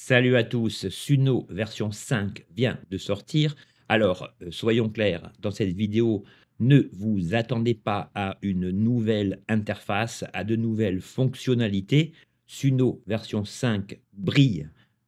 Salut à tous, Suno version 5 vient de sortir. Alors, soyons clairs, dans cette vidéo, ne vous attendez pas à une nouvelle interface, à de nouvelles fonctionnalités. Suno version 5 brille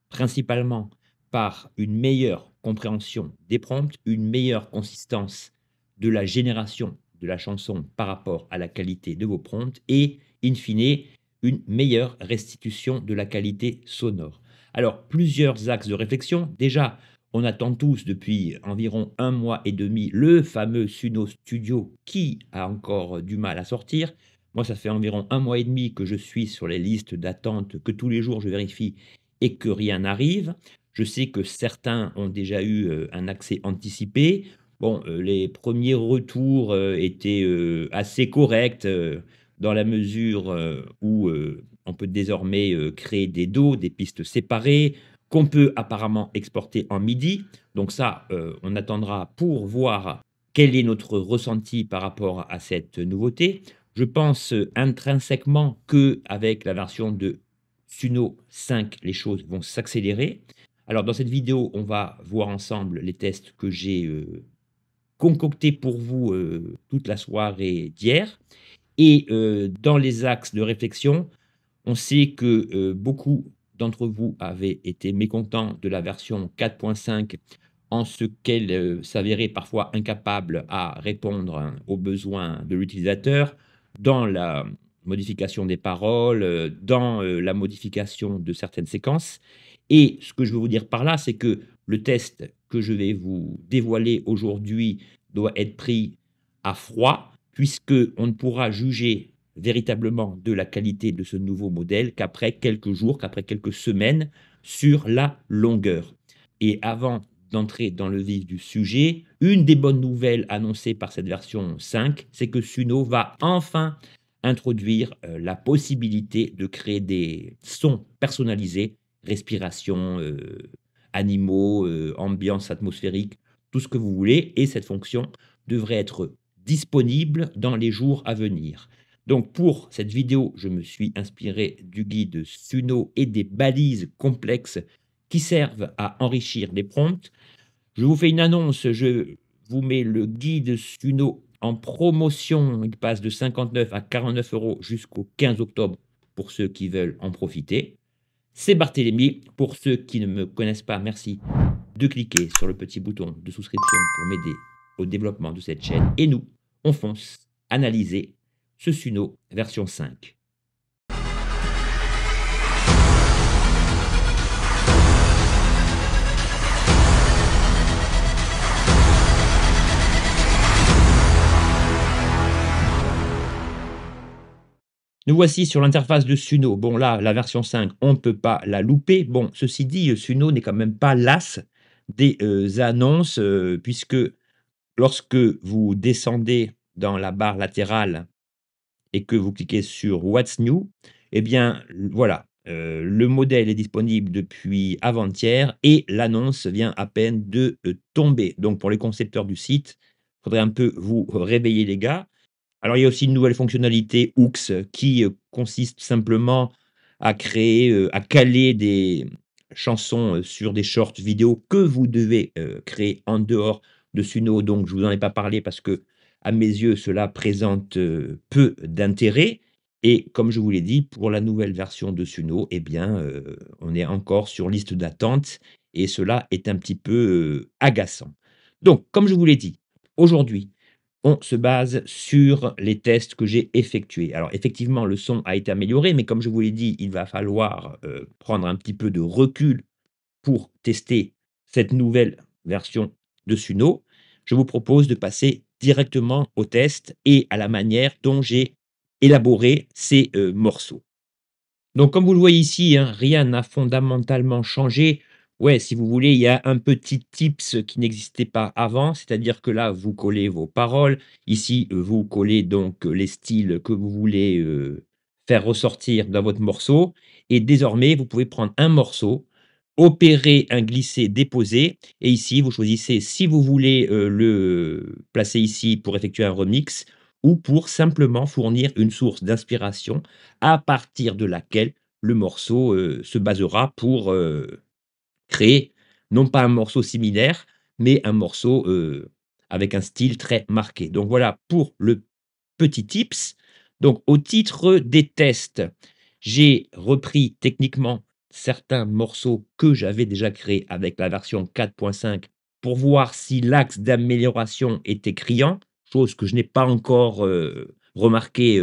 principalement par une meilleure compréhension des prompts, une meilleure consistance de la génération de la chanson par rapport à la qualité de vos prompts et, in fine, une meilleure restitution de la qualité sonore. Alors, plusieurs axes de réflexion. Déjà, on attend tous depuis environ 1 mois et demi le fameux Suno Studio qui a encore du mal à sortir. Moi, ça fait environ 1 mois et demi que je suis sur les listes d'attente, que tous les jours je vérifie et que rien n'arrive. Je sais que certains ont déjà eu un accès anticipé. Bon, les premiers retours étaient assez corrects dans la mesure où on peut désormais créer des dos, des pistes séparées, qu'on peut apparemment exporter en MIDI. Donc ça, on attendra pour voir quel est notre ressenti par rapport à cette nouveauté. Je pense intrinsèquement qu'avec la version de Suno 5, les choses vont s'accélérer. Alors dans cette vidéo, on va voir ensemble les tests que j'ai concoctés pour vous toute la soirée d'hier. Et dans les axes de réflexion, on sait que beaucoup d'entre vous avaient été mécontents de la version 4.5 en ce qu'elle s'avérait parfois incapable à répondre hein, aux besoins de l'utilisateur dans la modification des paroles, dans la modification de certaines séquences. Et ce que je veux vous dire par là, c'est que le test que je vais vous dévoiler aujourd'hui doit être pris à froid, puisque on ne pourra juger véritablement de la qualité de ce nouveau modèle qu'après quelques jours, qu'après quelques semaines sur la longueur. Et avant d'entrer dans le vif du sujet, une des bonnes nouvelles annoncées par cette version 5, c'est que Suno va enfin introduire la possibilité de créer des sons personnalisés, respiration, animaux, ambiance atmosphérique, tout ce que vous voulez. Et cette fonction devrait être disponible dans les jours à venir. Donc pour cette vidéo, je me suis inspiré du guide Suno et des balises complexes qui servent à enrichir les prompts. Je vous fais une annonce, je vous mets le guide Suno en promotion. Il passe de 59 à 49 € jusqu'au 15 octobre pour ceux qui veulent en profiter. C'est Barthélémy. Pour ceux qui ne me connaissent pas, merci de cliquer sur le petit bouton de souscription pour m'aider au développement de cette chaîne. Et nous, on fonce analyser ce Suno version 5. Nous voici sur l'interface de Suno. Bon là, la version 5, on ne peut pas la louper. Bon, ceci dit, Suno n'est quand même pas las des annonces, puisque lorsque vous descendez dans la barre latérale et que vous cliquez sur What's New, eh bien voilà, le modèle est disponible depuis avant-hier et l'annonce vient à peine de tomber. Donc pour les concepteurs du site, il faudrait un peu vous réveiller les gars. Alors, il y a aussi une nouvelle fonctionnalité Hooks qui consiste simplement à créer, à caler des chansons sur des shorts vidéo que vous devez créer en dehors de Suno. Donc, je ne vous en ai pas parlé parce que, à mes yeux, cela présente peu d'intérêt. Et comme je vous l'ai dit, pour la nouvelle version de Suno, eh bien, on est encore sur liste d'attente et cela est un petit peu agaçant. Donc, comme je vous l'ai dit, aujourd'hui, on se base sur les tests que j'ai effectués. Alors effectivement, le son a été amélioré, mais comme je vous l'ai dit, il va falloir, prendre un petit peu de recul pour tester cette nouvelle version de Suno. Je vous propose de passer directement au test et à la manière dont j'ai élaboré ces, morceaux. Donc comme vous le voyez ici, hein, rien n'a fondamentalement changé. Ouais, si vous voulez, il y a un petit tips qui n'existait pas avant, c'est-à-dire que là, vous collez vos paroles. Ici, vous collez donc les styles que vous voulez faire ressortir dans votre morceau. Et désormais, vous pouvez prendre un morceau, opérer un glisser-déposer. Et ici, vous choisissez si vous voulez le placer ici pour effectuer un remix ou pour simplement fournir une source d'inspiration à partir de laquelle le morceau se basera pour créer non pas un morceau similaire, mais un morceau, avec un style très marqué. Donc voilà pour le petit tips. Donc au titre des tests, j'ai repris techniquement certains morceaux que j'avais déjà créés avec la version 4.5 pour voir si l'axe d'amélioration était criant, chose que je n'ai pas encore, remarqué,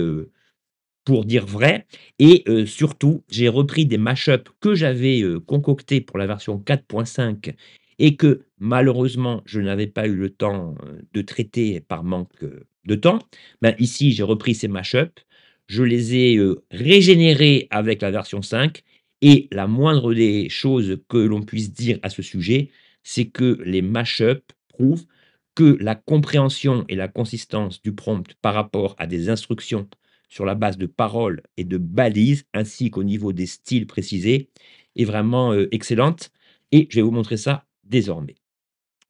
pour dire vrai et surtout, j'ai repris des mash-up que j'avais, concoctés pour la version 4.5 et que malheureusement, je n'avais pas eu le temps, de traiter par manque, de temps. Ben, ici, j'ai repris ces mash-up, je les ai, régénérés avec la version 5 et la moindre des choses que l'on puisse dire à ce sujet, c'est que les mash-up prouvent que la compréhension et la consistance du prompt par rapport à des instructions sur la base de paroles et de balises, ainsi qu'au niveau des styles précisés, est vraiment, excellente et je vais vous montrer ça désormais.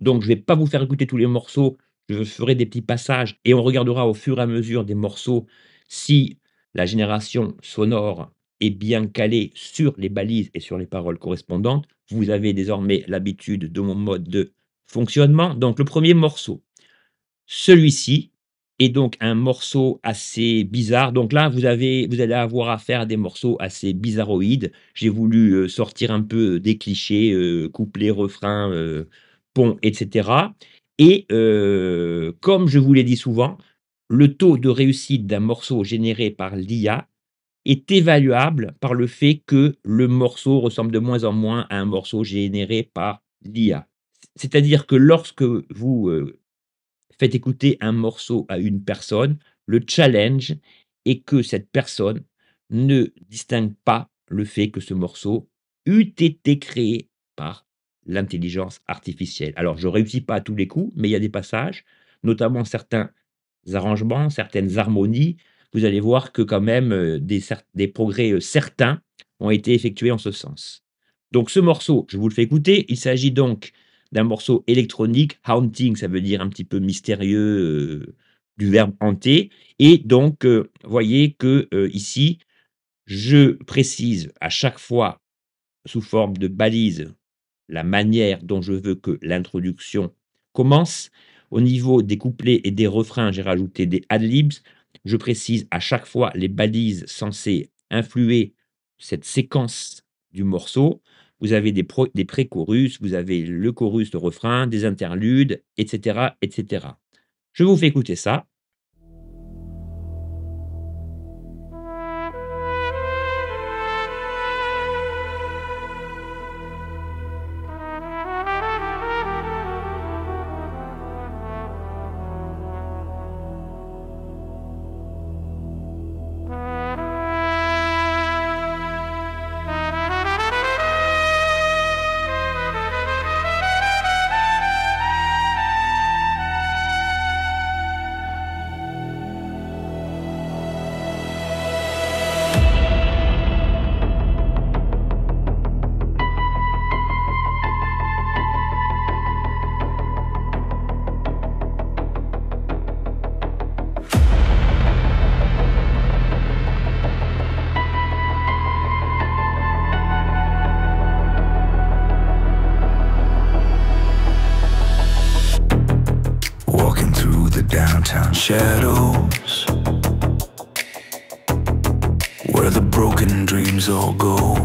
Donc je ne vais pas vous faire écouter tous les morceaux, je ferai des petits passages et on regardera au fur et à mesure des morceaux si la génération sonore est bien calée sur les balises et sur les paroles correspondantes. Vous avez désormais l'habitude de mon mode de fonctionnement. Donc le premier morceau, celui-ci est donc un morceau assez bizarre. Donc là, vous allez avoir affaire à des morceaux assez bizarroïdes. J'ai voulu, sortir un peu des clichés, couplet, refrain, pont et cetera et comme je vous l'ai dit souvent, le taux de réussite d'un morceau généré par l'IA est évaluable par le fait que le morceau ressemble de moins en moins à un morceau généré par l'IA. C'est-à-dire que lorsque vous, faites écouter un morceau à une personne, le challenge est que cette personne ne distingue pas le fait que ce morceau eût été créé par l'intelligence artificielle. Alors je ne réussis pas à tous les coups, mais il y a des passages, notamment certains arrangements, certaines harmonies, vous allez voir que quand même, des progrès, certains ont été effectués en ce sens. Donc ce morceau, je vous le fais écouter, il s'agit donc d'un morceau électronique. Haunting, ça veut dire un petit peu mystérieux, du verbe hanter et donc, voyez que, ici, je précise à chaque fois sous forme de balise la manière dont je veux que l'introduction commence. Au niveau des couplets et des refrains, j'ai rajouté des ad-libs. Je précise à chaque fois les balises censées influer cette séquence du morceau. Vous avez des pré-chorus, vous avez le chorus, le refrain, des interludes, et cetera, et cetera. Je vous fais écouter ça. Downtown shadows, where the broken dreams all go.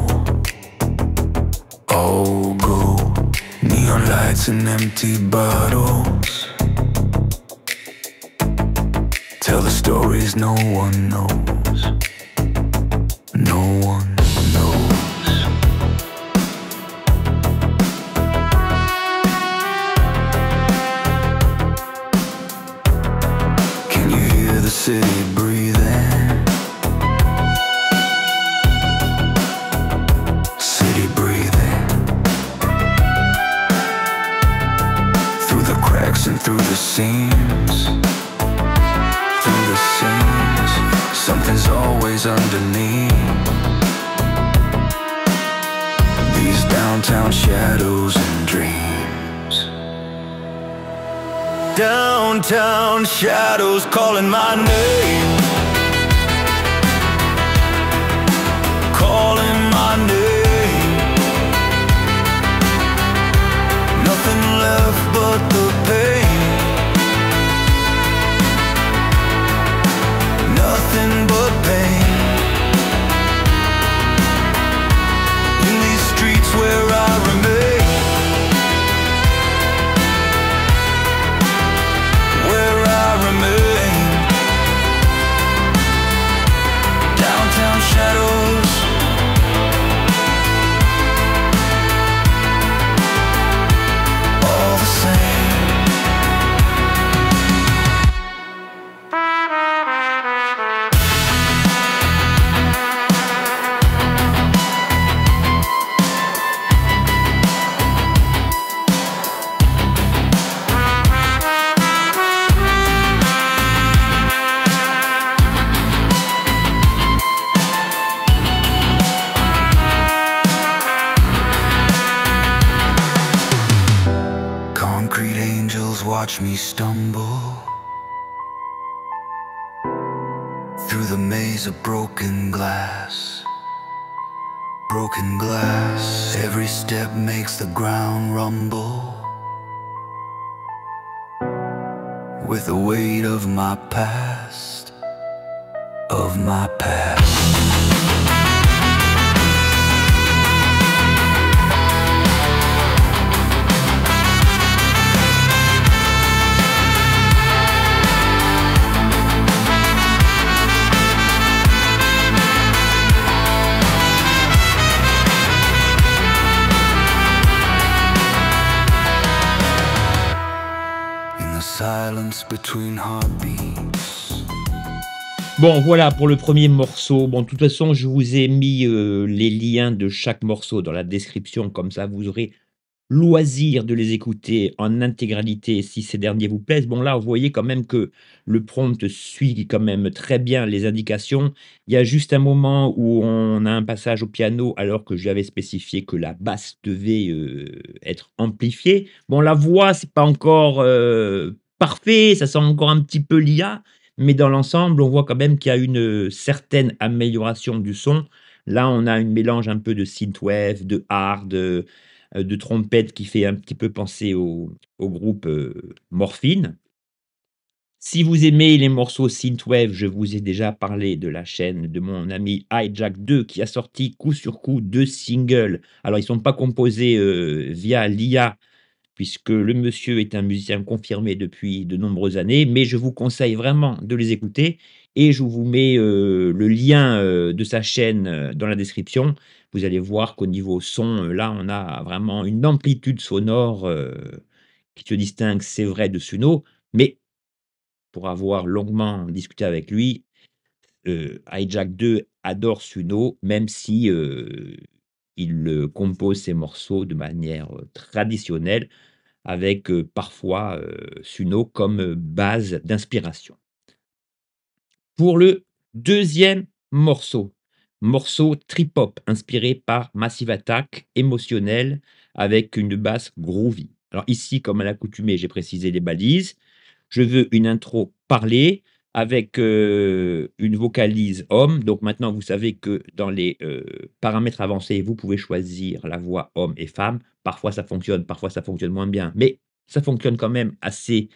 Neon lights and empty bottles tell the stories no one knows. No one knows. The city breathing, city breathing, through the cracks and through the seams, through the seams, something's always underneath these downtown shadows and dreams. Downtown shadows calling my name, calling my name. watch me stumble through the maze of broken glass. Broken glass, every step makes the ground rumble with the weight of my past, of my past. Silence between heartbeats. Bon, voilà pour le premier morceau. Bon, de toute façon, je vous ai mis les liens de chaque morceau dans la description, comme ça vous aurez loisir de les écouter en intégralité si ces derniers vous plaisent. Bon, là, vous voyez quand même que le prompt suit quand même très bien les indications. Il y a juste un moment où on a un passage au piano alors que j'avais spécifié que la basse devait être amplifiée. Bon, la voix, c'est pas encore parfait, ça sent encore un petit peu l'IA, mais dans l'ensemble, on voit quand même qu'il y a une certaine amélioration du son. Là, on a un mélange un peu de synthwave, de hard, de trompette qui fait un petit peu penser au groupe Morphine. Si vous aimez les morceaux synthwave, je vous ai déjà parlé de la chaîne de mon ami Hijack2 qui a sorti coup sur coup 2 singles. Alors, ils ne sont pas composés via l'IA, puisque le monsieur est un musicien confirmé depuis de nombreuses années, mais je vous conseille vraiment de les écouter et je vous mets le lien de sa chaîne dans la description. Vous allez voir qu'au niveau son, là, on a vraiment une amplitude sonore qui se distingue, c'est vrai, de Suno, mais pour avoir longuement discuté avec lui, Hijack2 adore Suno, même si il compose ses morceaux de manière traditionnelle, avec parfois Suno comme base d'inspiration. Pour le deuxième morceau trip-hop inspiré par Massive Attack, émotionnel, avec une basse groovy. Alors ici, comme à l'accoutumée, j'ai précisé les balises. Je veux une intro parlée avec une vocalise homme. Donc maintenant, vous savez que dans les paramètres avancés, vous pouvez choisir la voix homme et femme. Parfois, ça fonctionne moins bien, mais ça fonctionne quand même assez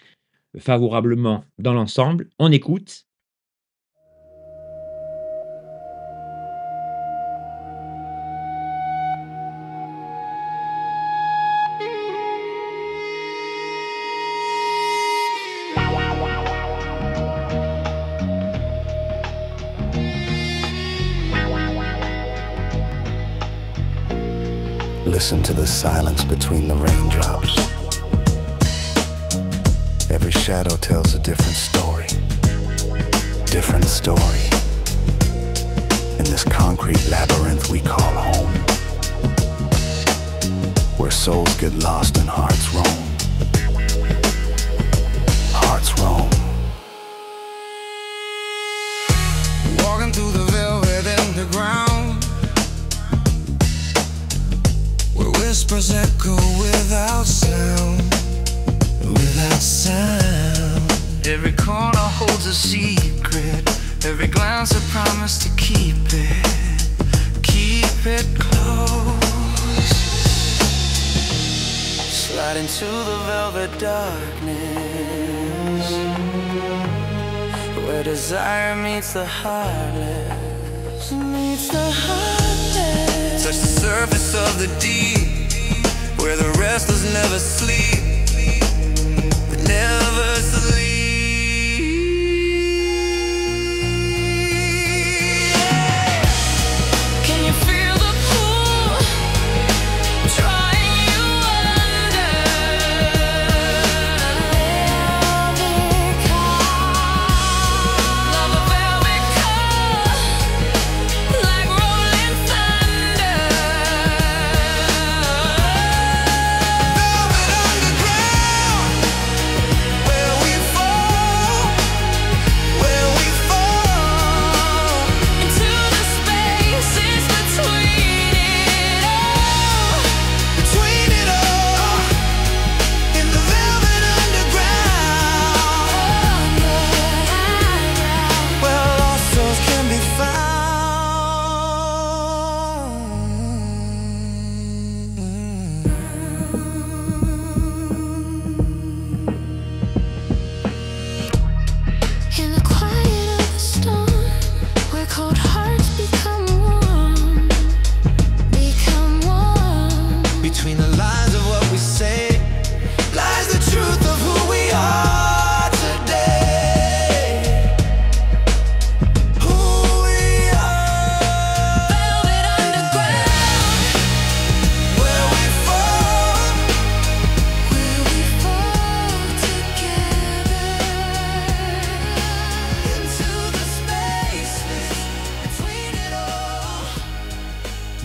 favorablement dans l'ensemble. On écoute. Listen to the silence between the raindrops. Every shadow tells a different story. Different story. In this concrete labyrinth we call home, where souls get lost and hearts roam. Hearts roam. Walking through the velvet underground, whispers echo without sound, without sound. Every corner holds a secret, every glance a promise to keep it close. Slide into the velvet darkness, where desire meets the heartless, meets the heartless. Touch the surface of the deep, where the restless never sleep, never sleep. Can you feel the pull drawing you under? Love a velvet car, like rolling thunder. Velvet underground.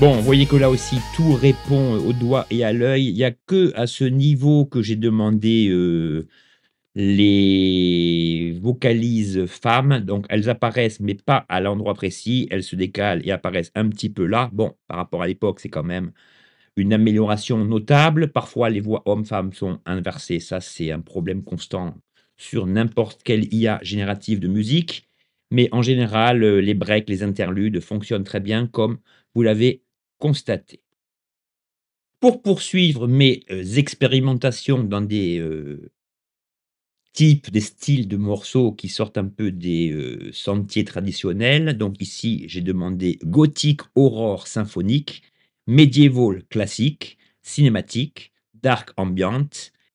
Bon, vous voyez que là aussi, tout répond au doigt et à l'œil. Il y a que à ce niveau que j'ai demandé, les vocalises femmes, donc elles apparaissent, mais pas à l'endroit précis. Elles se décalent et apparaissent un petit peu là. Bon, par rapport à l'époque, c'est quand même une amélioration notable. Parfois, les voix hommes-femmes sont inversées. Ça, c'est un problème constant sur n'importe quelle IA générative de musique. Mais en général, les breaks, les interludes fonctionnent très bien comme vous l'avez constaté. Pour poursuivre mes, expérimentations dans des, types, des styles de morceaux qui sortent un peu des, sentiers traditionnels, donc ici, j'ai demandé gothique, aurore, symphonique, médiéval classique, cinématique, dark ambient,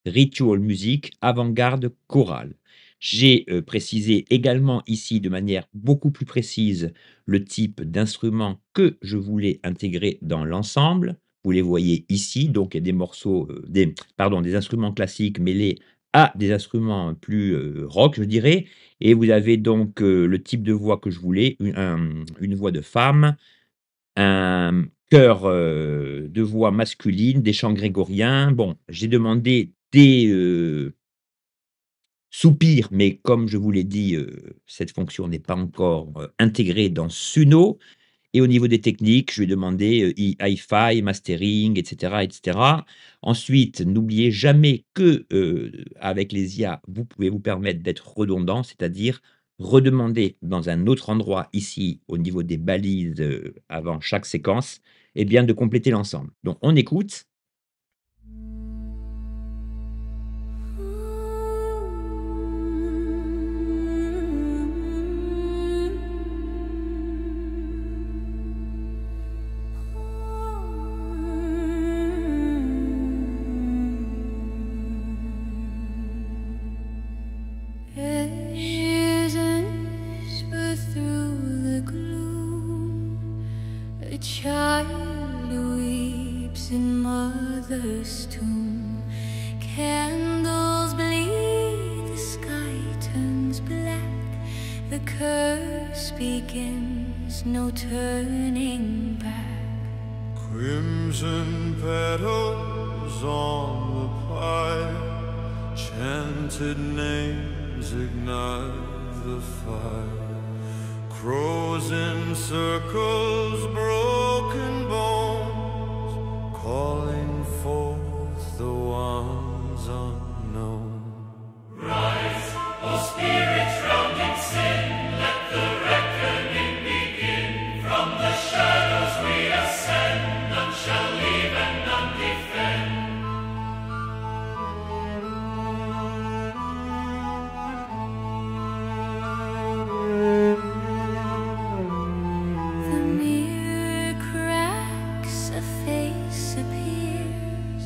ritual music, avant-garde, chorale. J'ai, précisé également ici de manière beaucoup plus précise le type d'instrument que je voulais intégrer dans l'ensemble. Vous les voyez ici, donc il y a des morceaux, des instruments classiques mêlés à des instruments plus, rock, je dirais, et vous avez donc, le type de voix que je voulais, une voix de femme, un chœur, de voix masculine, des chants grégoriens. Bon, j'ai demandé des, soupirs, mais comme je vous l'ai dit, cette fonction n'est pas encore, intégrée dans Suno. Et au niveau des techniques, je lui ai demandé, hi-fi, mastering, et cetera, et cetera. Ensuite, n'oubliez jamais que, avec les IA, vous pouvez vous permettre d'être redondant, c'est-à-dire redemander dans un autre endroit ici, au niveau des balises, avant chaque séquence, et bien de compléter l'ensemble. Donc on écoute. Visions through the gloom, a child weeps in mother's tomb. Candles bleed, the sky turns black. The curse begins, no turning back. Crimson petals on the pyre, chanted names ignite the fire. Crows in circles, broken bones, calling forth the ones unknown. Rise, O spirits drowned in sin, let the reckoning begin. From the shadows we ascend, none shall leave and none defend. The mirror cracks, a face appears,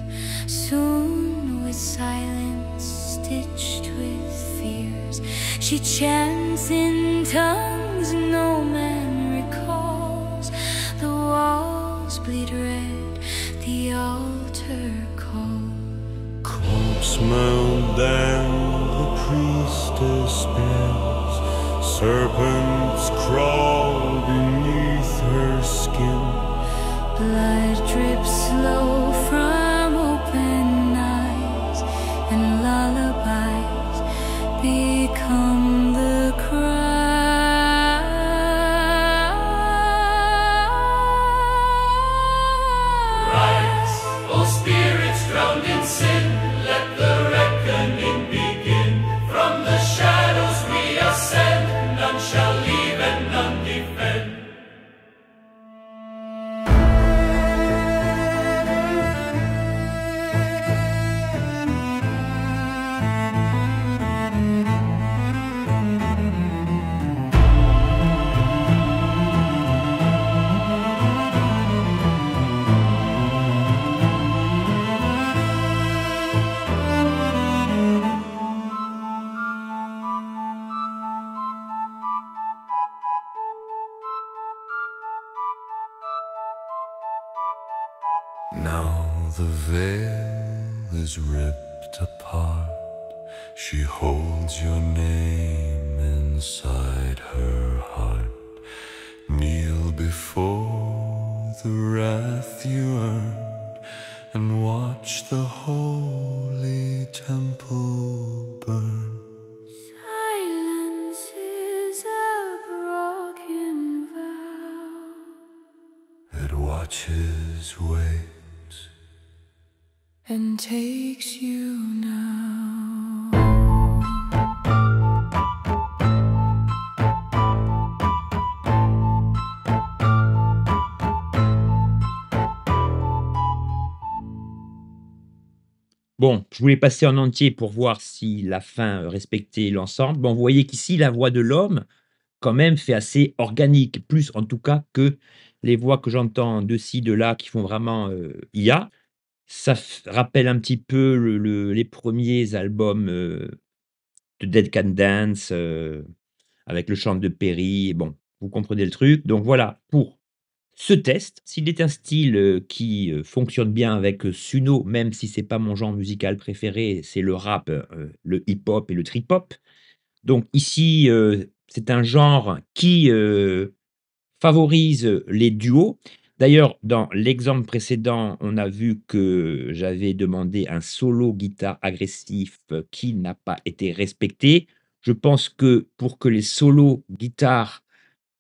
soon with silence stitched with fears. She chants in tongues no man recalls. The walls bleed red, the altar calls. Corpse mount down, the priestess spins. Serpents crawl beneath her skin. Blood drips slow from open eyes, and lullabies become the cry. Rise, O spirits drowned in sin, let the reckoning begin. From the shadows we ascend, none shall leave and none defend. Now the veil is ripped apart. She holds your name inside her heart. Kneel before the wrath you earned and watch the holy temple burn. Silence is a broken vow. It watches, waits, and takes you now. Bon, je voulais passer en entier pour voir si la fin, respectait l'ensemble. Bon, vous voyez qu'ici, la voix de l'homme, quand même, fait assez organique, plus en tout cas que les voix que j'entends de ci, de là, qui font vraiment, IA. Ça rappelle un petit peu les premiers albums, de Dead Can Dance, avec le chant de Perry. Bon, vous comprenez le truc. Donc voilà, pour ce test, s'il est un style, qui, fonctionne bien avec, Suno, même si c'est pas mon genre musical préféré, c'est le rap, le hip-hop et le trip-hop. Donc ici, c'est un genre qui, favorise, les duos. D'ailleurs, dans l'exemple précédent, on a vu que j'avais demandé un solo guitare agressif, qui n'a pas été respecté. Je pense que pour que les solos guitare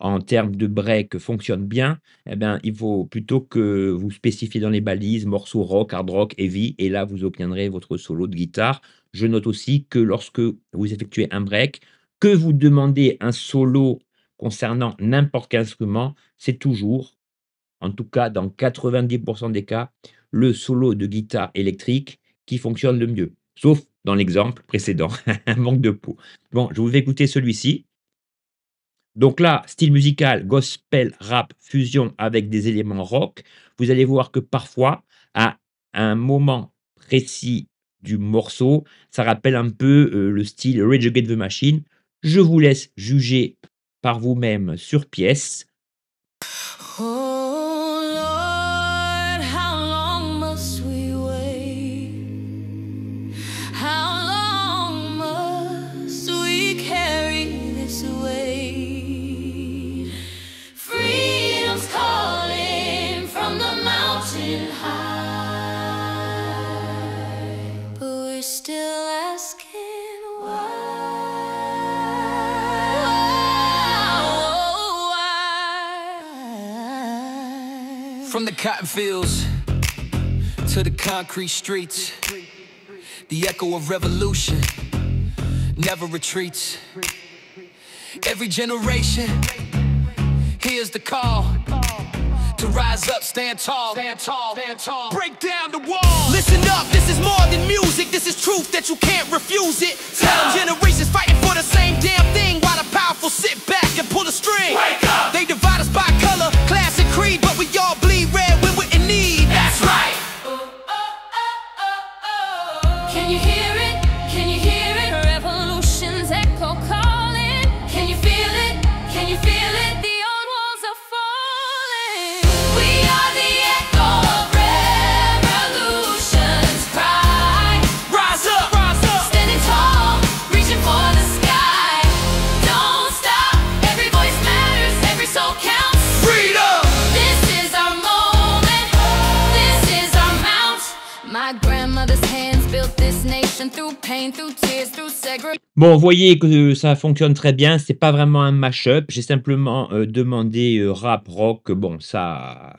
en termes de break fonctionnent bien, eh ben, il faut plutôt que vous spécifiez dans les balises morceaux rock, hard rock, heavy, et là vous obtiendrez votre solo de guitare. Je note aussi que lorsque vous effectuez un break, que vous demandez un solo concernant n'importe quel instrument, c'est toujours, en tout cas dans 90 des cas, le solo de guitare électrique qui fonctionne le mieux. Sauf dans l'exemple précédent, un manque de peau. Bon, je vous fais écouter celui-ci. Donc là, style musical, gospel, rap, fusion avec des éléments rock. Vous allez voir que parfois, à un moment précis du morceau, ça rappelle un peu, le style Rage Against the Machine. Je vous laisse juger par vous-même sur pièce. Oh Lord, how long must we wait? How long must we carry this weight? Freedom's calling from the mountain high, but we're still asking why. From the cotton fields to the concrete streets, the echo of revolution never retreats. Every generation hears the call to rise up, stand tall, stand tall, stand tall. Break down the wall. Listen up, this is more than music. This is truth that you can't refuse it. Tell generations fighting for the same damn thing while the powerful sit back and pull the string. Wake up. They divide us by color, class, and creed, but we all bleed red when we're in need. That's right. Can you hear it? Can you hear it? Revolution's echo calling. Can you feel it? Can you feel it? The old walls are falling. We are the echo of revolution's cry. Rise up, standing tall, reaching for the sky. Don't stop, every voice matters, every soul counts. Freedom! This is our moment, this is our mount. My grandmother's hands built this nation through pain, through tears, through segregation. Bon, vous voyez que ça fonctionne très bien, c'est pas vraiment un mash-up. J'ai simplement, demandé, rap, rock, bon ça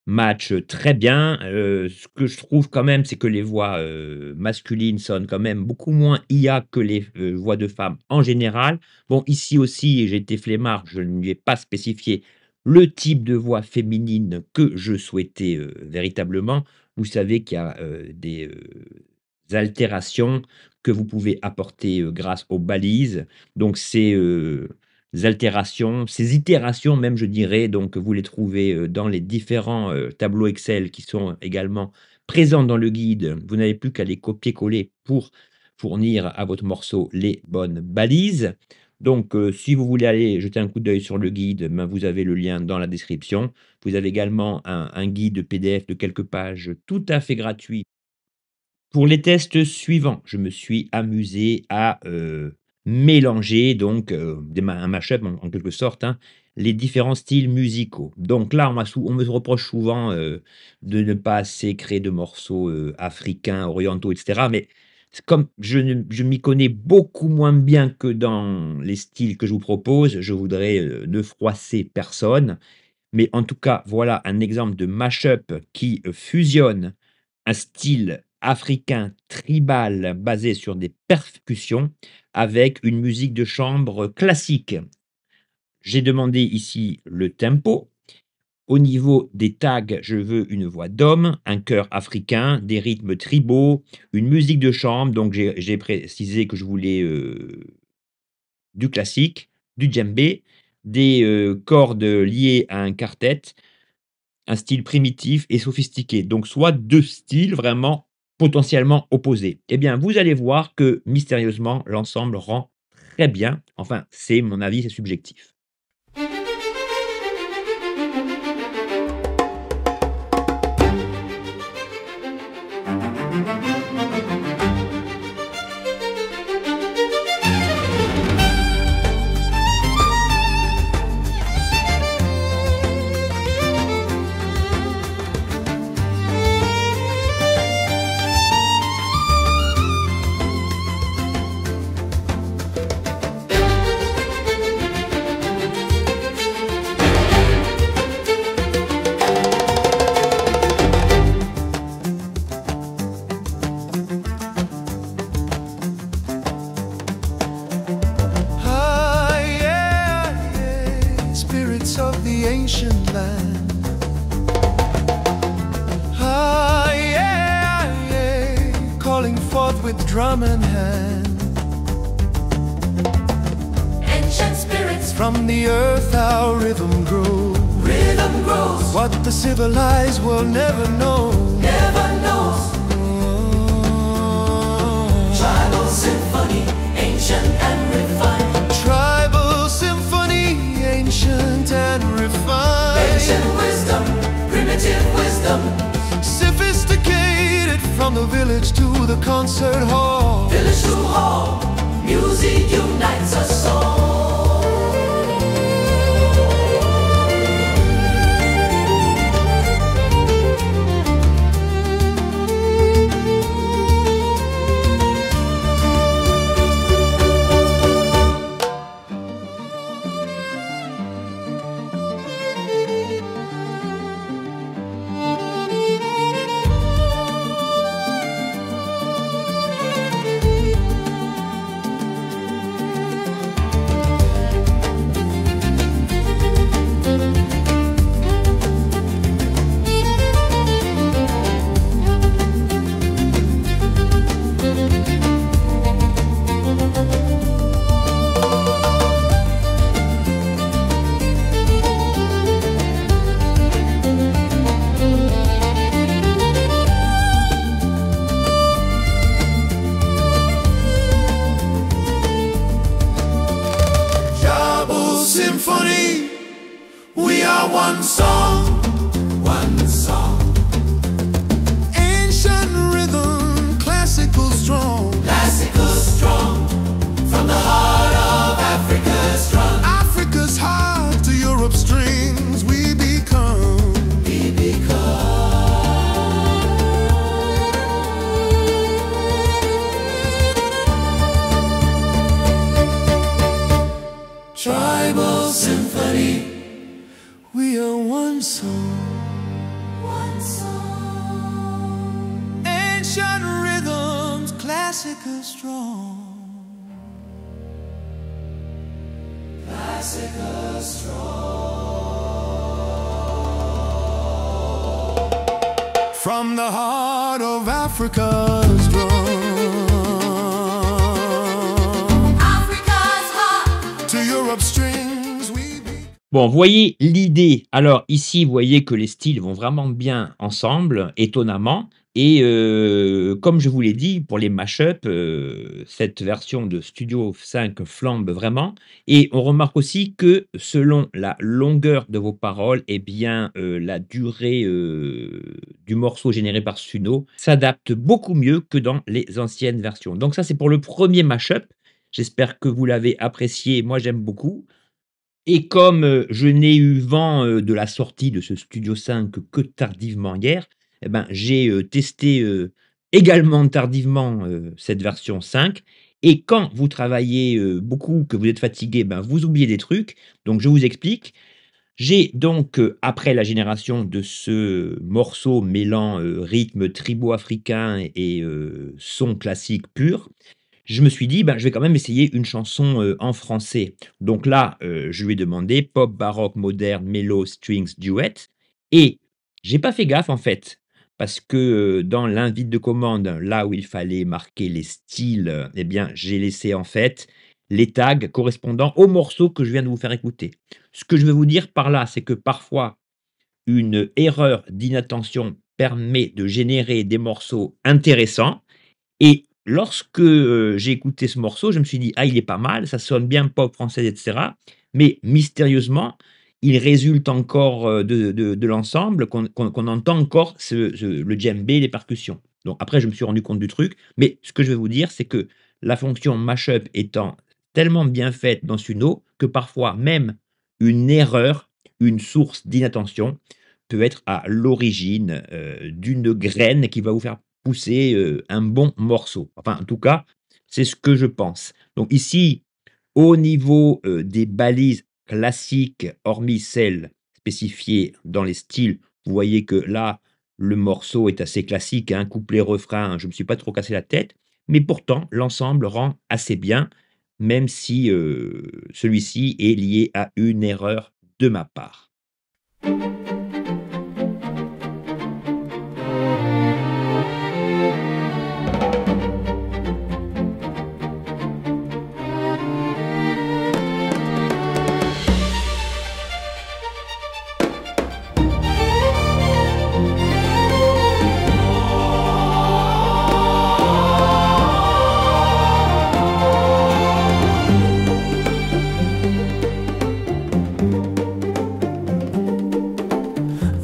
match, très bien. Ce que je trouve quand même, c'est que les voix, masculines sonnent quand même beaucoup moins IA que les, voix de femmes en général. Bon, ici aussi, j'ai été flemmard, je ne lui ai pas spécifié le type de voix féminine que je souhaitais, véritablement. Vous savez qu'il y a, des, altérations que vous pouvez apporter, grâce aux balises. Donc ces, altérations, ces itérations même je dirais, donc vous les trouvez, dans les différents, tableaux Excel qui sont également présents dans le guide. Vous n'avez plus qu'à les copier-coller pour fournir à votre morceau les bonnes balises. Donc, si vous voulez aller jeter un coup d'œil sur le guide, ben, vous avez le lien dans la description. Vous avez également un guide PDF de quelques pages tout à fait gratuit. Pour les tests suivants, je me suis amusé à, mélanger donc, un mashup en quelque sorte, hein, les différents styles musicaux. Donc là, on me reproche souvent, de ne pas assez créer de morceaux, africains, orientaux et cetera, mais c'est comme je m'y connais beaucoup moins bien que dans les styles que je vous propose, je voudrais, ne froisser personne. Mais en tout cas, voilà un exemple de mash-up qui, fusionne un style africain tribal basé sur des percussions avec une musique de chambre classique. J'ai demandé ici le tempo. Au niveau des tags, je veux une voix d'homme, un chœur africain, des rythmes tribaux, une musique de chambre, donc j'ai précisé que je voulais, du classique, du djembé, des, cordes liées à un quartet, un style primitif et sophistiqué, donc soit 2 styles vraiment potentiellement opposés. Eh bien, vous allez voir que mystérieusement, l'ensemble rend très bien. Enfin, c'est mon avis, c'est subjectif. Ah, yeah, yeah, spirits of the ancient land. Ah, yeah, yeah, calling forth with drum and hand. Ancient spirits from the earth, our rhythm grows. Rhythm grows. What the civilized will never know. Never knows. Tribal symphony, ancient and refined. Tribal symphony, ancient and refined. Ancient wisdom, primitive wisdom. Sophisticated from the village to the concert hall. Village to hall, music unites us all. Symphony, we are one song, one song. Ancient rhythm, classical strong, classical strong. From the heart of Africa's drum, Africa's heart to Europe's strings, we become, we become. Tribal symphony, we are one song, one song. Ancient rhythms, classical strong, classical strong. From the heart of Africa's drum. Bon, voyez l'idée. Alors ici, vous voyez que les styles vont vraiment bien ensemble, étonnamment. Et comme je vous l'ai dit, pour les mash-up, cette version de Studio 5 flambe vraiment. Et on remarque aussi que selon la longueur de vos paroles, eh bien, la durée du morceau généré par Suno s'adapte beaucoup mieux que dans les anciennes versions. Donc ça, c'est pour le premier mash-up. J'espère que vous l'avez apprécié. Moi, j'aime beaucoup. Et comme, je n'ai eu vent, de la sortie de ce Studio 5 que tardivement hier, et ben, j'ai, testé, également tardivement, cette version 5 et quand vous travaillez, beaucoup, que vous êtes fatigué, ben, vous oubliez des trucs. Donc je vous explique. J'ai donc, après la génération de ce morceau mêlant, rythme tribaux-africain et son classique pur, je me suis dit: «Bah, je vais quand même essayer une chanson, en français». Donc là, je lui ai demandé pop, baroque, moderne, mélo, strings, duet et j'ai pas fait gaffe en fait, parce que, dans l'invite de commande, là où il fallait marquer les styles, et bien, j'ai laissé en fait les tags correspondant au morceau que je viens de vous faire écouter. Ce que je veux vous dire par là, c'est que parfois une erreur d'inattention permet de générer des morceaux intéressants et lorsque, j'ai écouté ce morceau, je me suis dit: «Ah, il est pas mal, ça sonne bien pop française et cetera», mais mystérieusement, il résulte encore, de l'ensemble qu'on entend encore le djembé, les percussions. Donc après, je me suis rendu compte du truc, mais ce que je vais vous dire, c'est que la fonction mashup étant tellement bien faite dans Suno que parfois même une erreur, une source d'inattention peut être à l'origine, d'une graine qui va vous faire pousser, un bon morceau. Enfin, en tout cas, c'est ce que je pense. Donc ici, au niveau, des balises classiques, hormis celles spécifiées dans les styles, vous voyez que là, le morceau est assez classique, hein, couplet, refrain, je ne me suis pas trop cassé la tête, mais pourtant l'ensemble rend assez bien, même si, celui-ci est lié à une erreur de ma part.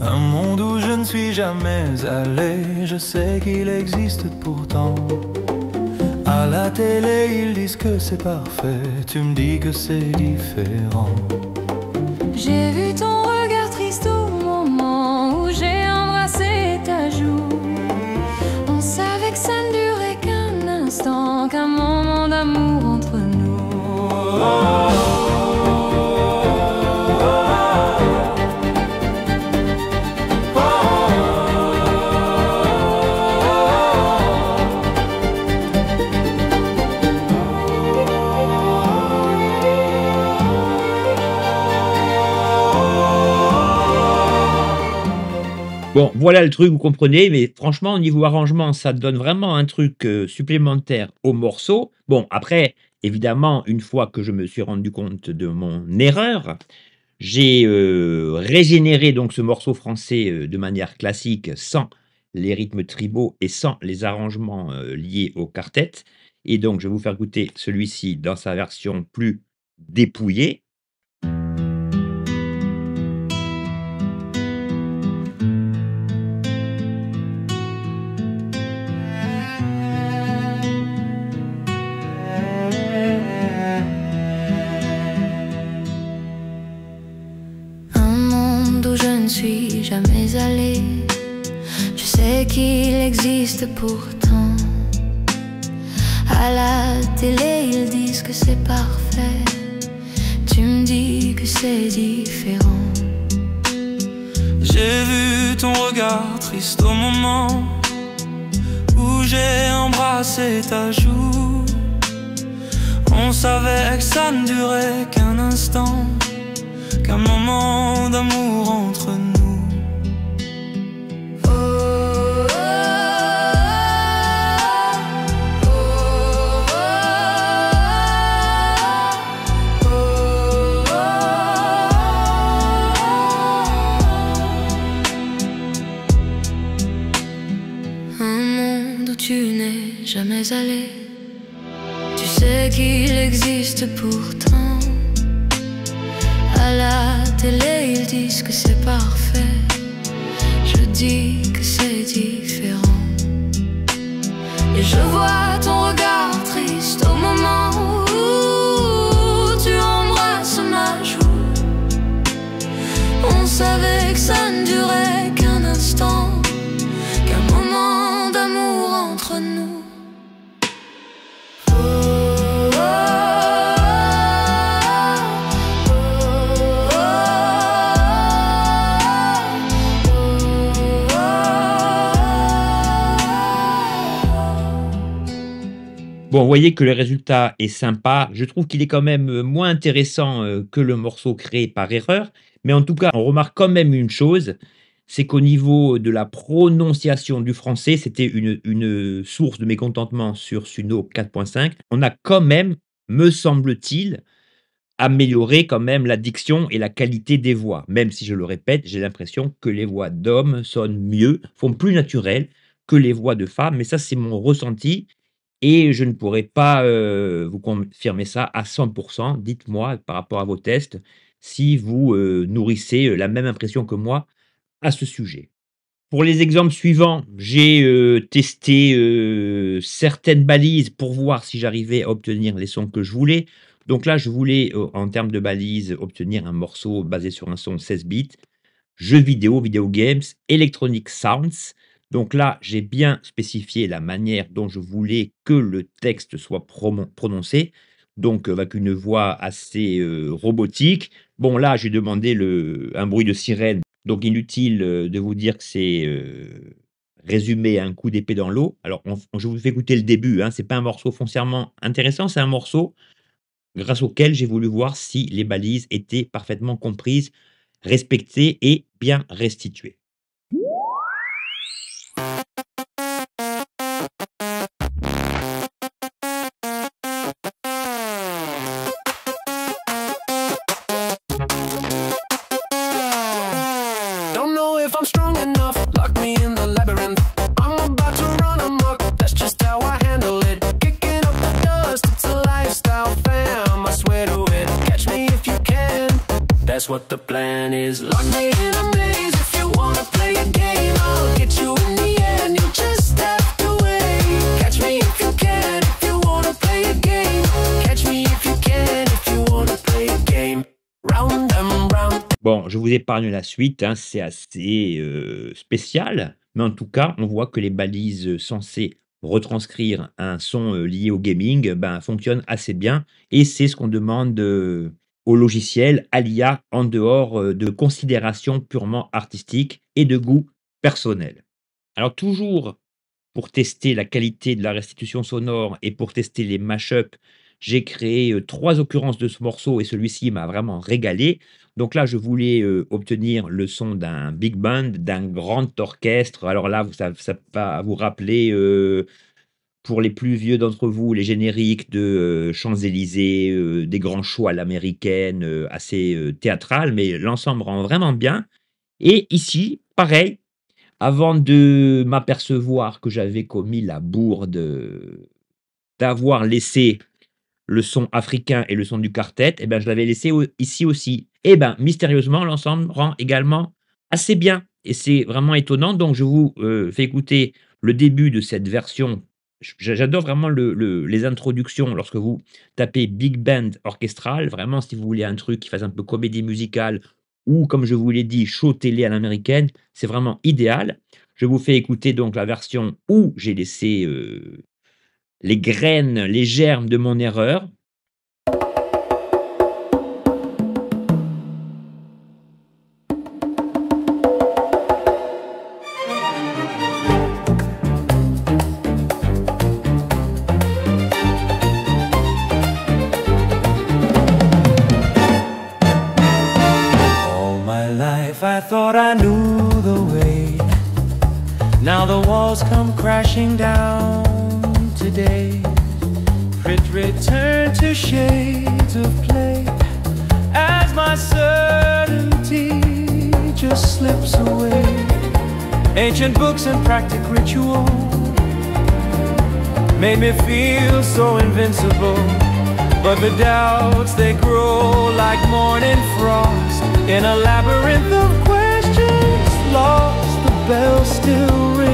Un monde où je ne suis jamais allé, je sais qu'il existe pourtant. À la télé, ils disent que c'est parfait, tu me dis que c'est différent. J'ai vu ton regard triste au moment où j'ai embrassé ta joue. On savait que ça ne durait qu'un instant, qu'un moment d'amour entre nous. Bon, voilà le truc, vous comprenez, mais franchement, au niveau arrangement, ça donne vraiment un truc, supplémentaire au morceau. Bon, après, évidemment, une fois que je me suis rendu compte de mon erreur, j'ai, régénéré donc ce morceau français, de manière classique, sans les rythmes tribaux et sans les arrangements, liés au quartet et donc je vais vous faire écouter celui-ci dans sa version plus dépouillée. Ne suis jamais allée. Je sais qu'il existe pourtant. À la télé, ils disent que c'est parfait. Tu me dis que c'est différent. J'ai vu ton regard triste au moment où j'ai embrassé ta joue. On savait que ça ne durait qu'un instant, qu'un moment d'amour entre nous. Un monde où tu n'es jamais allé. Tu sais qu'il existe pourtant. À la télé, ils disent que c'est parfait. Je dis que c'est différent. Et je vois ton regard triste au moment où tu embrasses ma joue. Bon, vous voyez que le résultat est sympa. Je trouve qu'il est quand même, moins intéressant, que le morceau créé par erreur. Mais en tout cas, on remarque quand même une chose, c'est qu'au niveau de la prononciation du français, c'était une source de mécontentement sur Suno 4.5. On a quand même, me semble-t-il, amélioré quand même la diction et la qualité des voix. Même si je le répète, j'ai l'impression que les voix d'hommes sonnent mieux, font plus naturelles que les voix de femmes. Mais ça, c'est mon ressenti et je ne pourrais pas, vous confirmer ça à 100. Dites-moi par rapport à vos tests si vous, nourrissez, la même impression que moi à ce sujet. Pour les exemples suivants, j'ai, testé, certaines balises pour voir si j'arrivais à obtenir les sons que je voulais. Donc là, je voulais, en termes de balises, obtenir un morceau basé sur un son 16 bits, jeux vidéo, video games, electronic sounds. Donc là, j'ai bien spécifié la manière dont je voulais que le texte soit prononcé, donc avec une voix assez, robotique. Bon là, j'ai demandé un bruit de sirène, donc inutile, de vous dire que c'est, résumé à un coup d'épée dans l'eau. Alors je vous fais écouter le début, hein, c'est pas un morceau foncièrement intéressant, c'est un morceau grâce auquel j'ai voulu voir si les balises étaient parfaitement comprises, respectées et bien restituées. Don't know if I'm strong enough, lock me in the labyrinth. I'm about to run amok, that's just how I handle it. Kicking up the dust, it's a lifestyle, fam, I swear to it. Catch me if you can, that's what the plan is. Lock me in a maze if you wanna play a game. I'll get you in the end, you just have to wait. Catch me if you can, if you wanna play a game. Catch me if you can, if you wanna play a game. Round and round. Bon, je vous épargne la suite, hein, c'est assez, spécial, mais en tout cas, on voit que les balises, censées retranscrire un son, lié au gaming, ben, fonctionnent assez bien et c'est ce qu'on demande, au logiciel, à l'IA, en dehors, de considérations purement artistiques et de goût personnel. Alors toujours pour tester la qualité de la restitution sonore et pour tester les mash-up, j'ai créé, 3 occurrences de ce morceau et celui-ci m'a vraiment régalé. Donc là, je voulais, obtenir le son d'un big band, d'un grand orchestre. Alors là, ça va vous rappeler, pour les plus vieux d'entre vous, les génériques de, Champs-Élysées, des grands shows à l'américaine, assez, théâtrales, mais l'ensemble rend vraiment bien et ici, pareil, avant de m'apercevoir que j'avais commis la bourde, d'avoir laissé le son africain et le son du quartet, et ben, je l'avais laissé ici aussi. Et ben, mystérieusement, l'ensemble rend également assez bien. Et c'est vraiment étonnant. Donc, je vous fais écouter le début de cette version. J'adore vraiment les introductions lorsque vous tapez Big Band orchestral. Vraiment, si vous voulez un truc qui fasse un peu comédie musicale ou, comme je vous l'ai dit, show télé à l'américaine, c'est vraiment idéal. Je vous fais écouter donc la version où j'ai laissé les graines, les germes de mon erreur. All my life I thought I knew the way. Now the walls come crashing down today. It returned to shades of play as my certainty just slips away. Ancient books and practic ritual made me feel so invincible. But the doubts, they grow like morning frost in a labyrinth of questions lost, the bells still ring.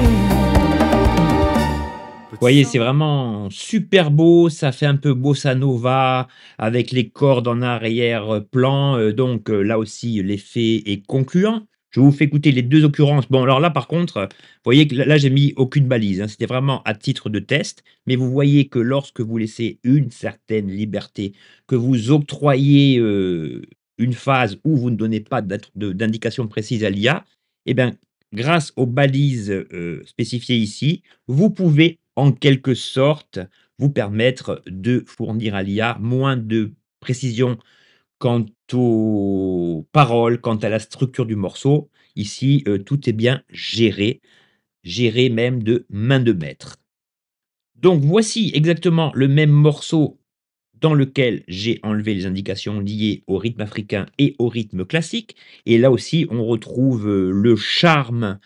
Vous voyez, c'est vraiment super beau, ça fait un peu bossa nova avec les cordes en arrière-plan, donc là aussi l'effet est concluant. Je vous fais écouter les 2 occurrences. Bon, alors là, par contre, vous voyez que là, j'ai mis aucune balise, hein, c'était vraiment à titre de test, mais vous voyez que lorsque vous laissez une certaine liberté, que vous octroyez, une phase où vous ne donnez pas d'indication précise à l'IA, et bien, grâce aux balises, spécifiées ici, vous pouvez en quelque sorte vous permettre de fournir à l'IA moins de précision quant aux paroles, quant à la structure du morceau. Ici, tout est bien géré, géré même de main de maître. Donc voici exactement le même morceau dans lequel j'ai enlevé les indications liées au rythme africain et au rythme classique, et là aussi on retrouve, le charme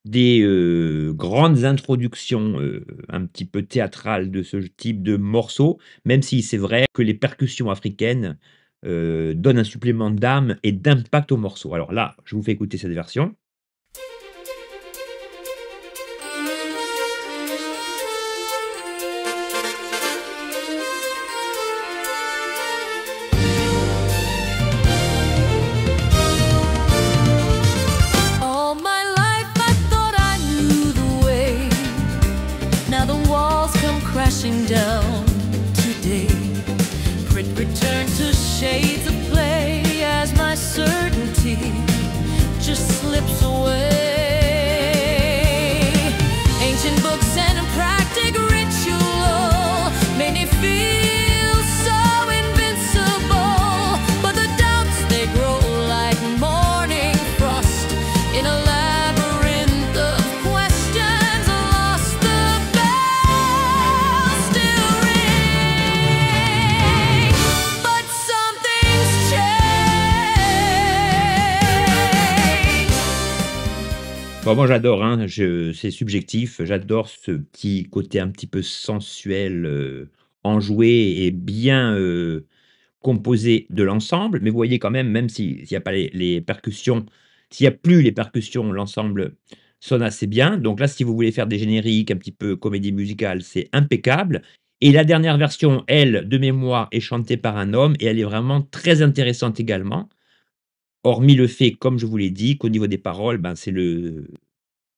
des, grandes introductions, un petit peu théâtrales de ce type de morceau, même si c'est vrai que les percussions africaines, donnent un supplément d'âme et d'impact au morceau. Alors là, je vous fais écouter cette version. All my life I thought I knew the way. Now the walls come crashing down today. Return to shades of play as my certainty just slips away. Ancient books and a practic ritual made me feel so invincible. But the doubts, they grow like morning frost in a labyrinth of questions. Lost, the bell still rings, but something's changed. Bon, moi j'adore, hein, c'est subjectif, j'adore ce petit côté un petit peu sensuel, enjoué et bien, composé de l'ensemble. Mais vous voyez quand même, même s'il y a pas les percussions, s'il y a plus les percussions, l'ensemble sonne assez bien. Donc là, si vous voulez faire des génériques un petit peu comédie musicale, c'est impeccable. Et la dernière version, elle, de mémoire, est chantée par un homme et elle est vraiment très intéressante également. Hormis le fait, comme je vous l'ai dit, qu'au niveau des paroles, ben, c'est le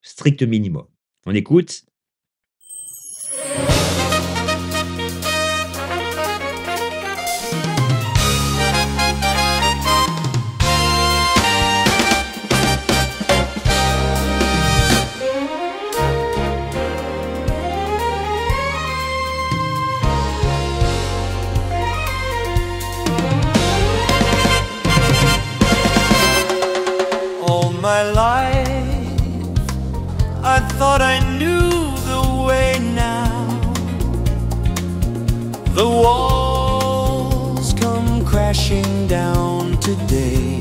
strict minimum. On écoute? All my life, I thought I knew the way now. The walls come crashing down today.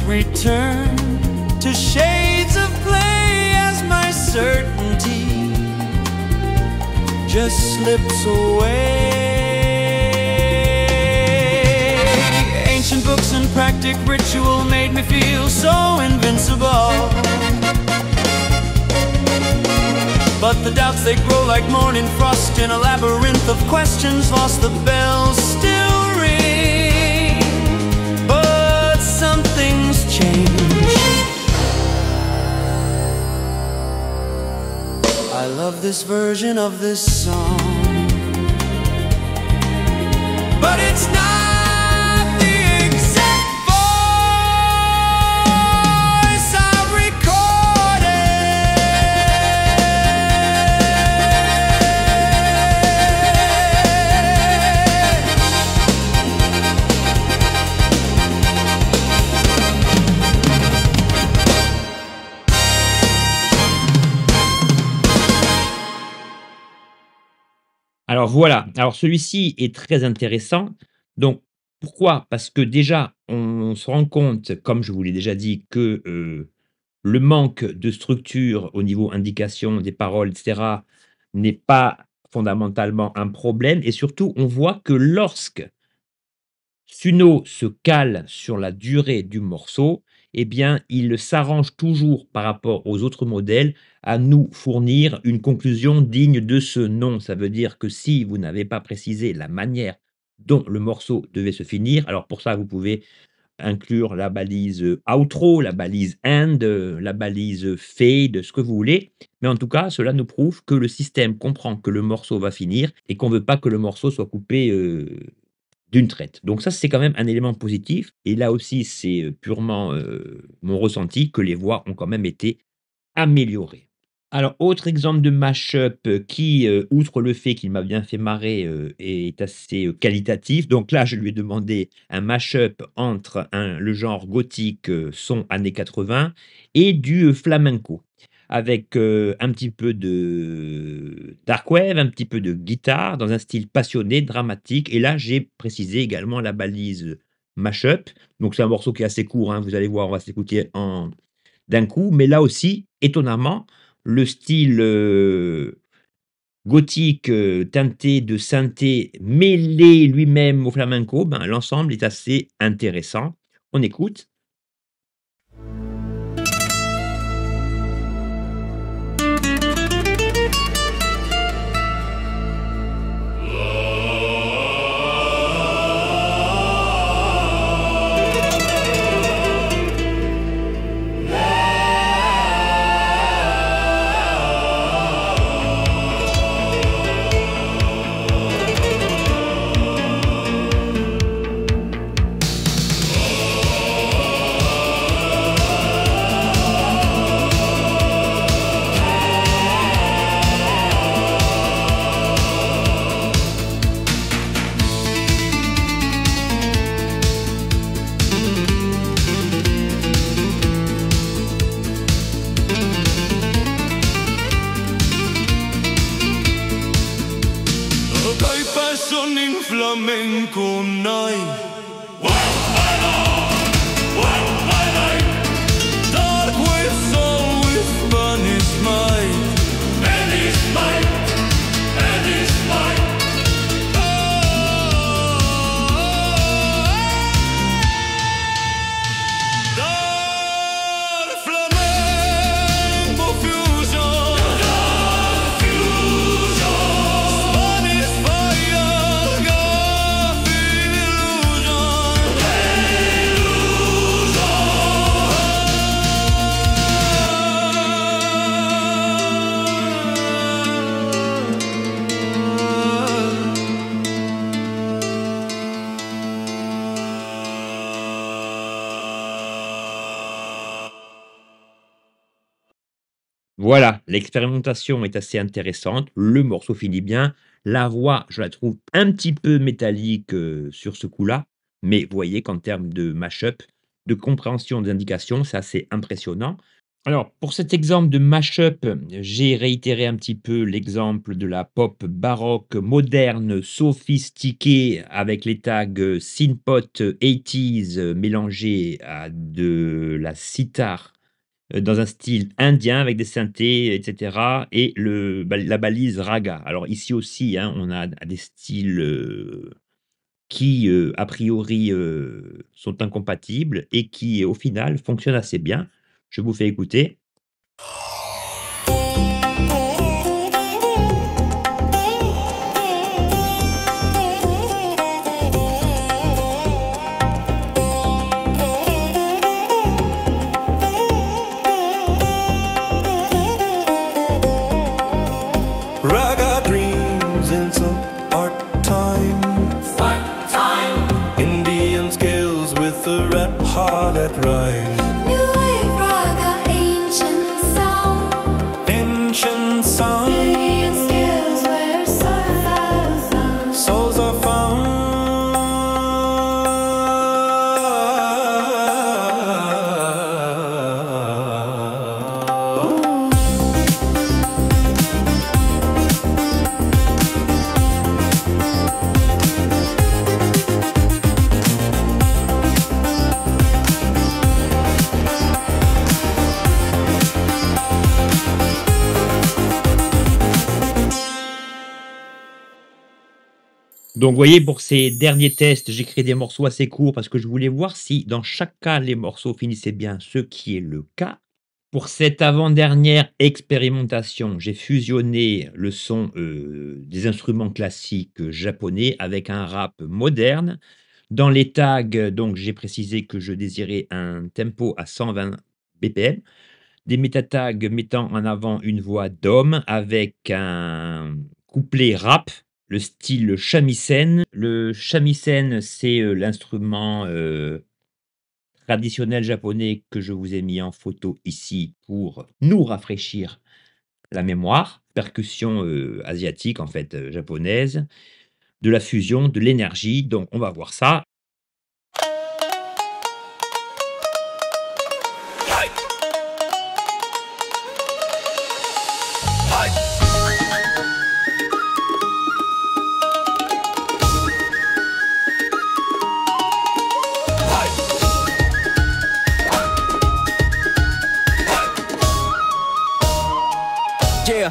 Return to shades of play as my certainty just slips away. Ancient books and practic ritual made me feel so invincible. But the doubts, they grow like morning frost in a labyrinth of questions. Lost, the bells still ring, but something's changed. I love this version of this song, but it's not the exact voice I Alors voilà, alors celui-ci est très intéressant. Donc pourquoi? Parce que déjà, on se rend compte, comme je vous l'ai déjà dit, que, le manque de structure au niveau indication des paroles et cetera, n'est pas fondamentalement un problème et surtout on voit que lorsque Suno se cale sur la durée du morceau, eh bien, il s'arrange toujours par rapport aux autres modèles à nous fournir une conclusion digne de ce nom. Ça veut dire que si vous n'avez pas précisé la manière dont le morceau devait se finir, alors pour ça, vous pouvez inclure la balise, outro, la balise end, la balise fade, ce que vous voulez. Mais en tout cas, cela nous prouve que le système comprend que le morceau va finir et qu'on ne veut pas que le morceau soit coupé, d'une traite. Donc ça, c'est quand même un élément positif et là aussi, c'est, purement, mon ressenti que les voix ont quand même été améliorées. Alors, autre exemple de mash-up qui, outre le fait qu'il m'a bien fait marrer, est assez, qualitatif. Donc là, je lui ai demandé un mash-up entre le genre gothique, son années 80 et du, flamenco. Avec, un petit peu de dark wave, un petit peu de guitare dans un style passionné, dramatique et là, j'ai précisé également la balise, mash-up. Donc c'est un morceau qui est assez court, hein, vous allez voir, on va s'écouter en d'un coup, mais là aussi, étonnamment, le style, gothique, teinté de synthé mêlé lui-même au flamenco, ben, l'ensemble est assez intéressant. On écoute. Hay passion in flamenco night. Dark wave soul with Spanish might. Spanish might. Spanish might. Dark flamenco fusion. Spanish fire, Gotham illusion. Voilà, l'expérimentation est assez intéressante, le morceau finit bien, la voix, je la trouve un petit peu métallique, sur ce coup-là, mais vous voyez qu'en termes de mash-up, de compréhension des indications, c'est assez impressionnant. Alors, pour cet exemple de mash-up, j'ai réitéré un petit peu l'exemple de la pop baroque moderne, sophistiquée, avec les tags, synth-pop 80s, mélangés à de la sitar dans un style indien avec des synthés et cetera et la balise raga. Alors ici aussi, hein, on a des styles, qui, a priori, sont incompatibles et qui, au final, fonctionnent assez bien. Je vous fais écouter. Raga dreams in some art time. Indian scales with a red heart that rhymes. New wave raga, ancient sound. Ancient sound, Indian scales where souls are found. souls are found. Donc vous voyez, pour ces derniers tests, j'ai créé des morceaux assez courts parce que je voulais voir si dans chaque cas, les morceaux finissaient bien, ce qui est le cas. Pour cette avant-dernière expérimentation, j'ai fusionné le son, des instruments classiques, japonais avec un rap moderne. Dans les tags, donc j'ai précisé que je désirais un tempo à 120 BPM, des méta tags mettant en avant une voix d'homme avec un couplet rap, le style shamisen. Le shamisen, c'est, l'instrument, traditionnel japonais que je vous ai mis en photo ici pour nous rafraîchir la mémoire, percussion, asiatique, en fait, japonaise, de la fusion, de l'énergie, donc on va voir ça. Yeah,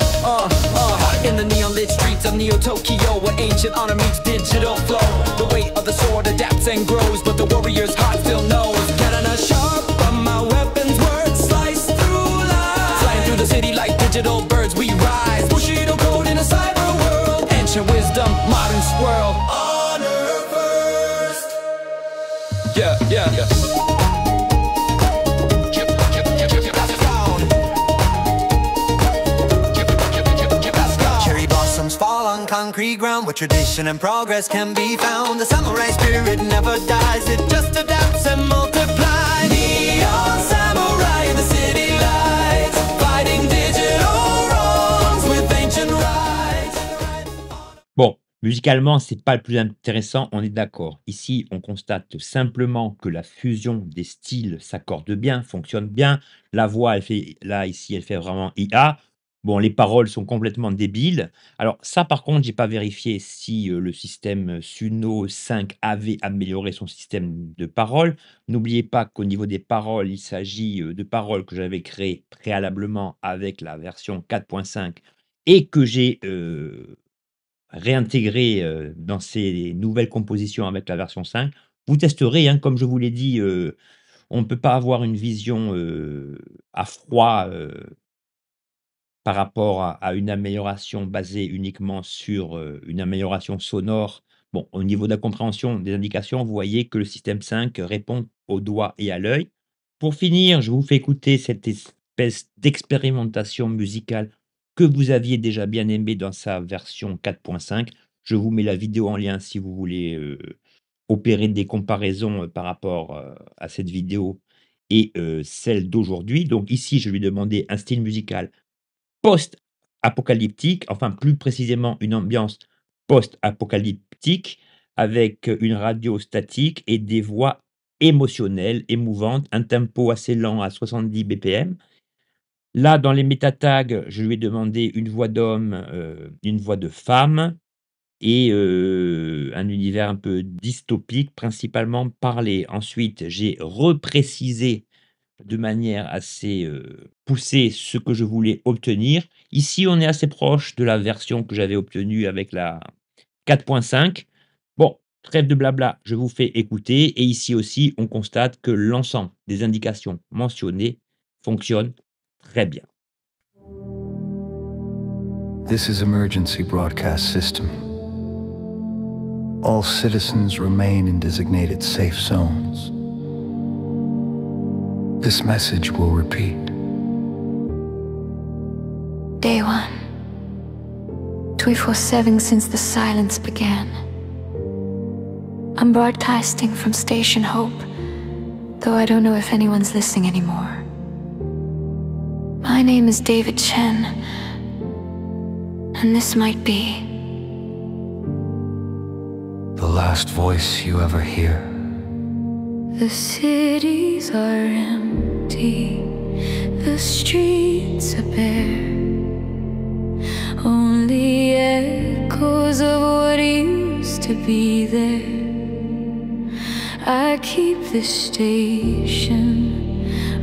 in the neon lit streets of Neo Tokyo, where ancient honor meets digital flow. The weight of the sword adapts and grows, but the warrior's heart still knows. Katana sharp, but my weapon's words slice through lies. Flying through the city like digital birds, we rise. Bushido code in a cyber world. Ancient wisdom, modern swirl. Honor first. Yeah, yeah, yeah. Fall on concrete ground where tradition and progress can be found. The samurai spirit never dies, it just adapts and multiplies. Neon samurai in the city lights, fighting digital wrongs with ancient rights. Bon, musicalement, c'est pas le plus intéressant, on est d'accord. Ici, on constate simplement que la fusion des styles s'accorde bien, fonctionne bien. La voix, elle fait là, ici, elle fait vraiment IA. Bon, les paroles sont complètement débiles. Alors ça, par contre, j'ai pas vérifié si, le système Suno 5 avait amélioré son système de paroles. N'oubliez pas qu'au niveau des paroles, il s'agit, de paroles que j'avais créées préalablement avec la version 4.5 et que j'ai, réintégrées, dans ces nouvelles compositions avec la version 5. Vous testerez, hein, comme je vous l'ai dit, on ne peut pas avoir une vision, à froid, par rapport à une amélioration basée uniquement sur, une amélioration sonore. Bon, au niveau de la compréhension des indications, vous voyez que le système 5 répond au doigt et à l'œil. Pour finir, je vous fais écouter cette espèce d'expérimentation musicale que vous aviez déjà bien aimée dans sa version 4.5. Je vous mets la vidéo en lien si vous voulez, opérer des comparaisons, par rapport, à cette vidéo et celle d'aujourd'hui. Donc ici, je lui ai demandé un style musical post-apocalyptique, enfin plus précisément une ambiance post-apocalyptique avec une radio statique et des voix émotionnelles, émouvantes, un tempo assez lent à 70 BPM. Là, dans les méta-tags, je lui ai demandé une voix d'homme, une voix de femme et un univers un peu dystopique, principalement parlé. Ensuite, j'ai reprécisé de manière assez, poussée ce que je voulais obtenir. Ici, on est assez proche de la version que j'avais obtenue avec la 4.5. Bon, trêve de blabla, je vous fais écouter et ici aussi, on constate que l'ensemble des indications mentionnées fonctionne très bien. This is emergency broadcast system. All citizens remain in designated safe zones. This message will repeat. Day 1. 24/7 since the silence began. I'm broadcasting from Station Hope, though I don't know if anyone's listening anymore. My name is David Chen, and this might be The last voice you ever hear. the cities are empty, the streets are bare. Only echoes of what used to be there. I keep this station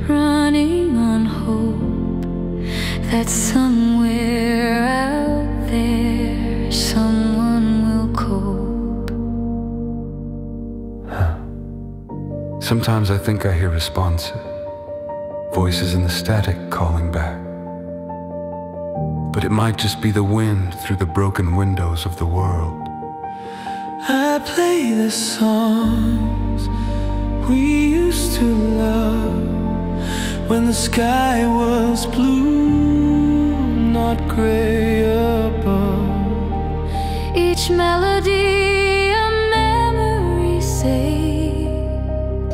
running on hope that somewhere out there someone will cope. Sometimes I think I hear responses, voices in the static calling back. But it might just be the wind through the broken windows of the world. I play the songs we used to love when the sky was blue, not gray above. Each melody a memory saved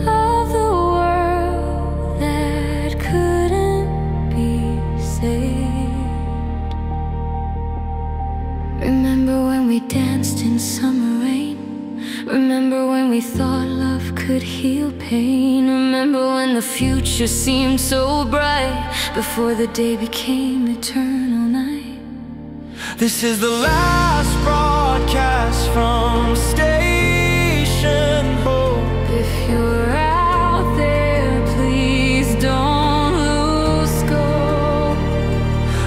of the world that couldn't be saved. Remember when the future seemed so bright, before the day became eternal night. This is the last broadcast from Station Hope. If you're out there, please don't lose scope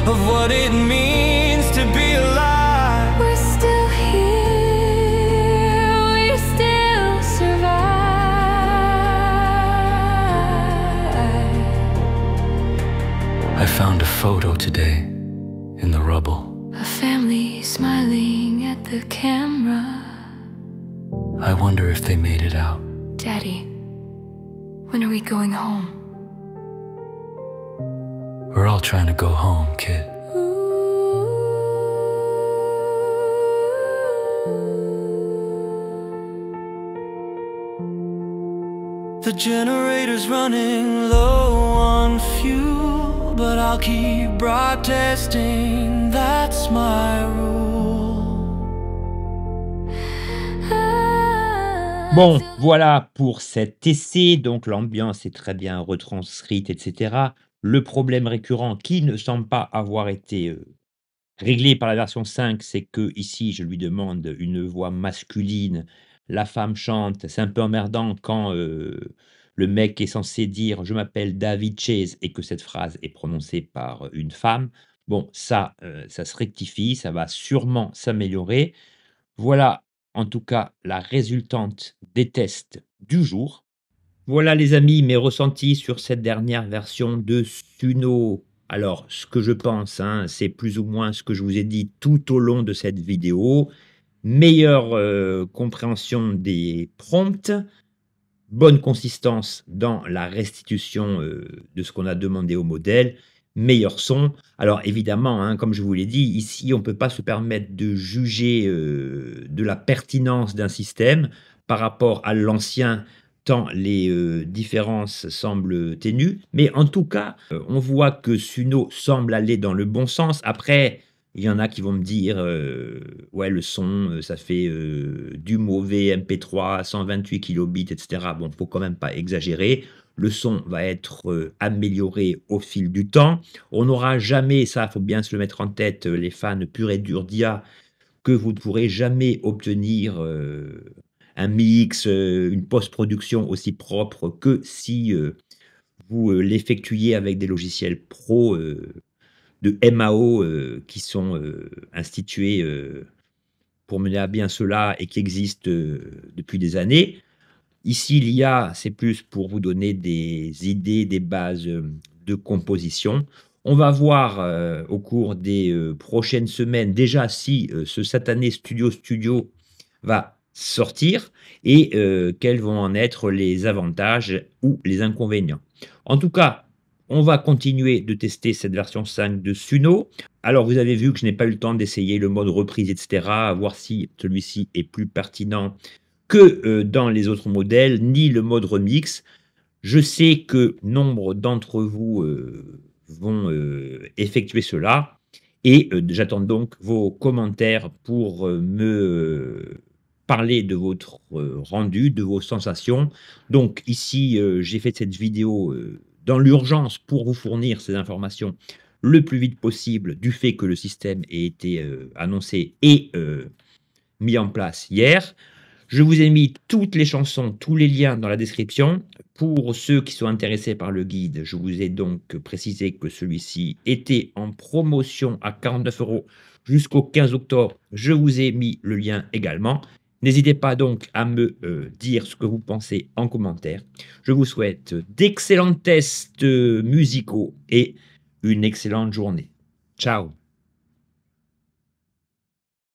Of what it means to be alive. We're still here, we still survive. I found a photo today in the rubble. A family smiling at the camera. I wonder if they made it out. Daddy, when are we going home? We're all trying to go home, kid. The generator's running low on fuel, but I'll keep broadcasting, that's my rule. Bon, voilà pour cet essai. Donc l'ambiance est très bien retranscrite, etc. Le problème récurrent qui ne semble pas avoir été réglé par la version 5, c'est que ici, je lui demande une voix masculine. La femme chante. C'est un peu emmerdant quand le mec est censé dire je m'appelle David Chase et que cette phrase est prononcée par une femme. Bon, ça se rectifie, ça va sûrement s'améliorer. Voilà, en tout cas, la résultante des tests du jour. Voilà, les amis, mes ressentis sur cette dernière version de Suno. Alors, ce que je pense, hein, c'est plus ou moins ce que je vous ai dit tout au long de cette vidéo. Meilleure compréhension des prompts, bonne consistance dans la restitution de ce qu'on a demandé au modèle, meilleur son. Alors évidemment, hein, comme je vous l'ai dit, ici on ne peut pas se permettre de juger de la pertinence d'un système par rapport à l'ancien, tant les différences semblent ténues. Mais en tout cas, on voit que Suno semble aller dans le bon sens. Après, il y en a qui vont me dire ouais, le son, ça fait du mauvais MP3, 128 kilobits, etc. Bon, faut quand même pas exagérer. Le son va être amélioré au fil du temps. On n'aura jamais, ça, faut bien se le mettre en tête, les fans purs et durs d'IA, que vous ne pourrez jamais obtenir un mix, une post-production aussi propre que si vous l'effectuiez avec des logiciels pro de MAO qui sont institués pour mener à bien cela et qui existent depuis des années. Ici, l'IA, c'est plus pour vous donner des idées, des bases de composition. On va voir au cours des prochaines semaines déjà si ce satané Studio va sortir et quels vont en être les avantages ou les inconvénients. En tout cas, on va continuer de tester cette version 5 de Suno. Alors, vous avez vu que je n'ai pas eu le temps d'essayer le mode reprise, etc., à voir si celui-ci est plus pertinent que dans les autres modèles, ni le mode remix. Je sais que nombre d'entre vous vont effectuer cela et j'attends donc vos commentaires pour me parler de votre rendu, de vos sensations. Donc ici, j'ai fait cette vidéo dans l'urgence pour vous fournir ces informations le plus vite possible du fait que le système ait été annoncé et mis en place hier. Je vous ai mis toutes les chansons, tous les liens dans la description. Pour ceux qui sont intéressés par le guide, je vous ai donc précisé que celui-ci était en promotion à 49 € jusqu'au 15 octobre. Je vous ai mis le lien également. N'hésitez pas donc à me dire ce que vous pensez en commentaire. Je vous souhaite d'excellents tests musicaux et une excellente journée. Ciao!